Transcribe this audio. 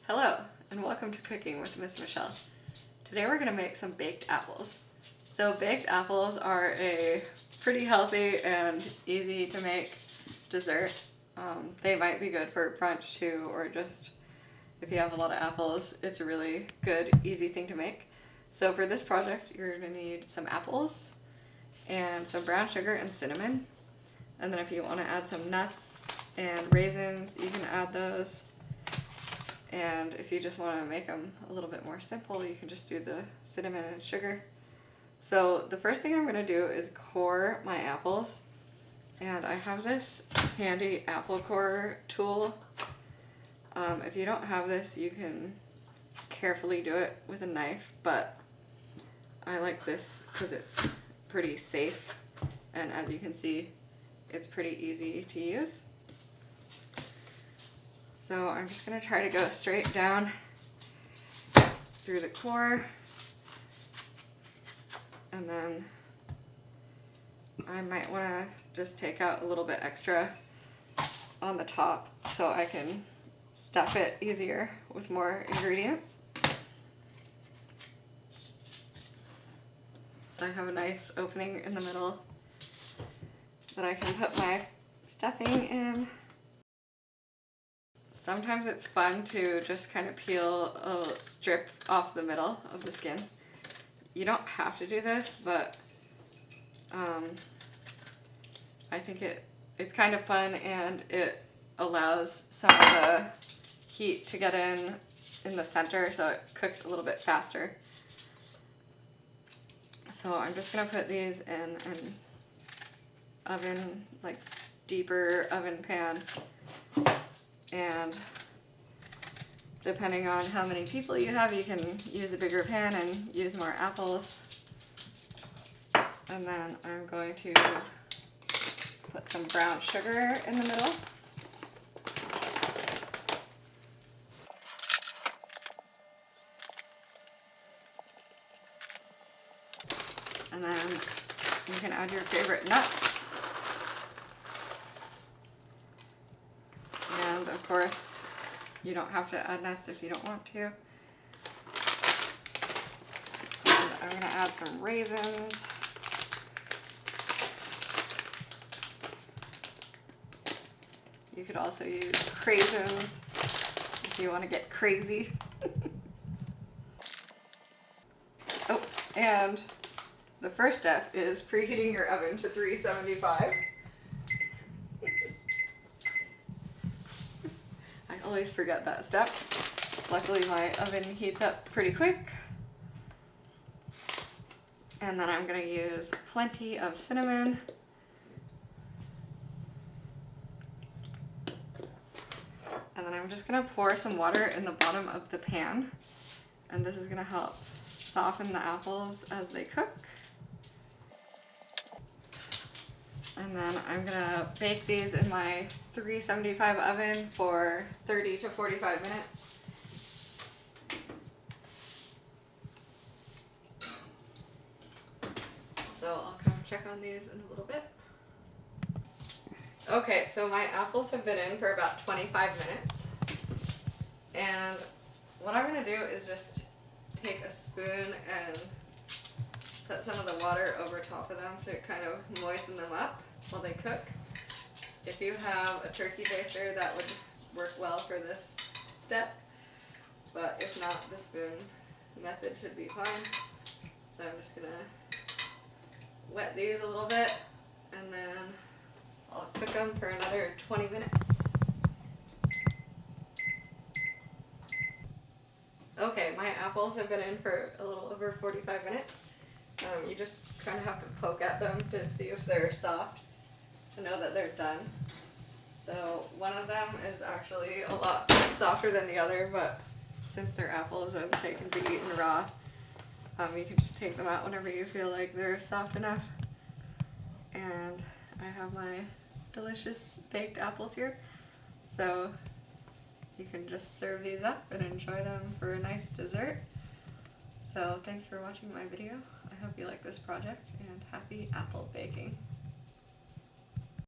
Hello, and welcome to Cooking with Miss Michelle. Today we're going to make some baked apples. So baked apples are a pretty healthy and easy to make dessert. They might be good for brunch too, or just if you have a lot of apples, it's a really good, easy thing to make. So for this project, you're going to need some apples and some brown sugar and cinnamon. And then if you want to add some nuts and raisins, you can add those. And if you just want to make them a little bit more simple, you can just do the cinnamon and sugar. So the first thing I'm going to do is core my apples. And I have this handy apple core tool. If you don't have this, you can carefully do it with a knife, but I like this because it's pretty safe. And as you can see, it's pretty easy to use. So I'm just going to try to go straight down through the core, and then I might want to just take out a little bit extra on the top so I can stuff it easier with more ingredients. So I have a nice opening in the middle that I can put my stuffing in. Sometimes it's fun to just kind of peel a strip off the middle of the skin. You don't have to do this, but I think it's kind of fun, and it allows some of the heat to get in the center, so it cooks a little bit faster. So I'm just gonna put these in an oven, like deeper oven pan. And depending on how many people you have, you can use a bigger pan and use more apples. And then I'm going to put some brown sugar in the middle. And then you can add your favorite nuts. And of course, you don't have to add nuts if you don't want to. And I'm going to add some raisins. You could also use craisins if you want to get crazy. Oh, and the first step is preheating your oven to 375. I always forget that step. Luckily my oven heats up pretty quick. And then I'm going to use plenty of cinnamon. And then I'm just going to pour some water in the bottom of the pan. And this is going to help soften the apples as they cook. And then I'm gonna bake these in my 375 oven for 30 to 45 minutes. So I'll come check on these in a little bit. Okay, so my apples have been in for about 25 minutes. And what I'm gonna do is just take a spoon and put some of the water over top of them to kind of moisten them up while they cook. If you have a turkey baster, that would work well for this step. But if not, the spoon method should be fine. So I'm just gonna wet these a little bit, and then I'll cook them for another 20 minutes. Okay, my apples have been in for a little over 45 minutes. You just kind of have to poke at them to see if they're soft, to know that they're done. So one of them is actually a lot softer than the other, but since they're apples and they can be eaten raw, you can just take them out whenever you feel like they're soft enough. And I have my delicious baked apples here, so you can just serve these up and enjoy them for a nice dessert. So thanks for watching my video. I hope you like this project, and happy apple baking.